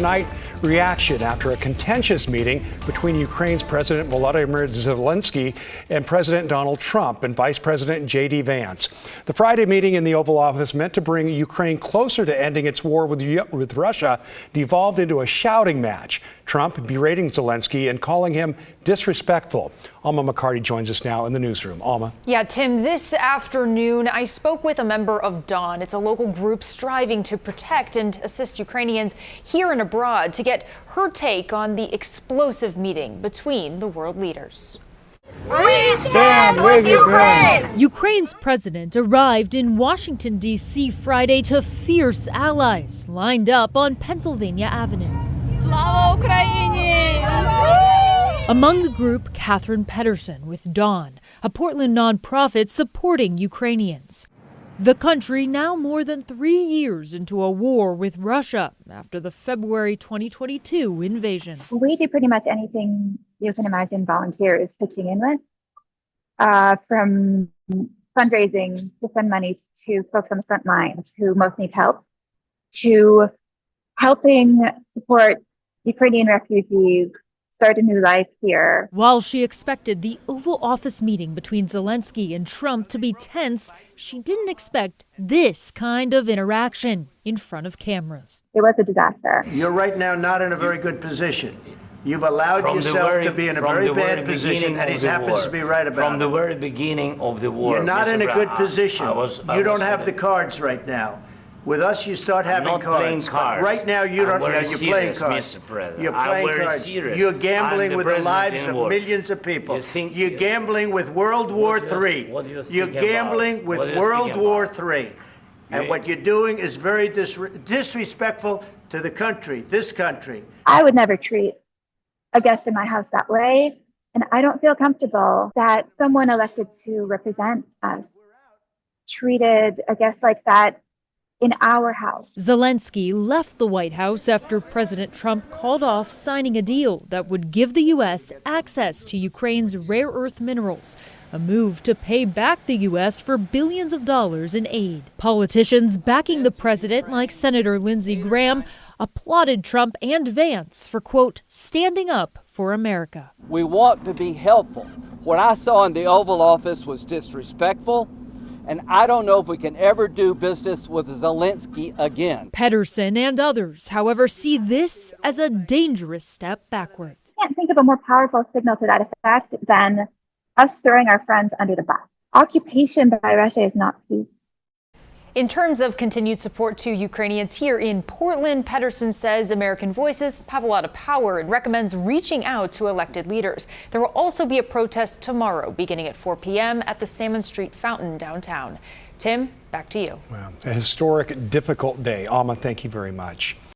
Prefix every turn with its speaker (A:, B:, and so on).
A: Tonight, reaction after a contentious meeting between Ukraine's President Volodymyr Zelenskyy and President Donald Trump and Vice President J.D. Vance. The Friday meeting in the Oval Office, meant to bring Ukraine closer to ending its war with Russia, devolved into a shouting match. Trump berating Zelenskyy and calling him disrespectful. Alma McCarty joins us now in the newsroom. Alma.
B: Yeah, Tim, this afternoon I spoke with a member of Dawn. It's a local group striving to protect and assist Ukrainians here and abroad, to get her take on the explosive meeting between the world leaders.
C: We stand with Ukraine!
D: Ukraine's president arrived in Washington, D.C. Friday to fierce allies lined up on Pennsylvania Avenue.
C: Slava Ukraini!
D: Among the group, Pederson with Dawn, a Portland nonprofit supporting Ukrainians. The country now more than 3 years into a war with Russia after the February 2022 invasion.
E: We do pretty much anything you can imagine volunteers pitching in with, from fundraising to send money to folks on the front lines who most need help, to helping support Ukrainian refugees start a new life here.
D: While she expected the Oval Office meeting between Zelenskyy and Trump to be tense, she didn't expect this kind of interaction in front of cameras.
E: It was a disaster.
F: You're right now not in a very good position. You've allowed yourself to be in a very bad position, and he happens to be right about it.
G: From the very beginning of the war.
F: You're not in a good position. You don't have the cards right now. With us, you start having cards. But right now, you don't. You're playing cards. You're playing cards. You're gambling with the lives of millions of people. You're gambling with World War III. You're gambling with World War III. And what you're doing is very disrespectful to the country, this country.
E: I would never treat a guest in my house that way. And I don't feel comfortable that someone elected to represent us treated a guest like that in our house.
D: Zelenskyy left the White House after President Trump called off signing a deal that would give the U.S. access to Ukraine's rare earth minerals, a move to pay back the U.S. for billions of dollars in aid. Politicians backing the president, like Senator Lindsey Graham, applauded Trump and Vance for, quote, standing up for America.
H: We want to be helpful. What I saw in the Oval Office was disrespectful. And I don't know if we can ever do business with Zelenskyy again.
D: Pederson and others, however, see this as a dangerous step backwards.
E: I can't think of a more powerful signal to that effect than us throwing our friends under the bus. Occupation by Russia is not peace.
B: In terms of continued support to Ukrainians here in Portland, Pederson says American voices have a lot of power and recommends reaching out to elected leaders. There will also be a protest tomorrow beginning at 4 p.m. at the Salmon Street Fountain downtown. Tim, back to you.
A: Wow. A historic, difficult day. Alma, thank you very much.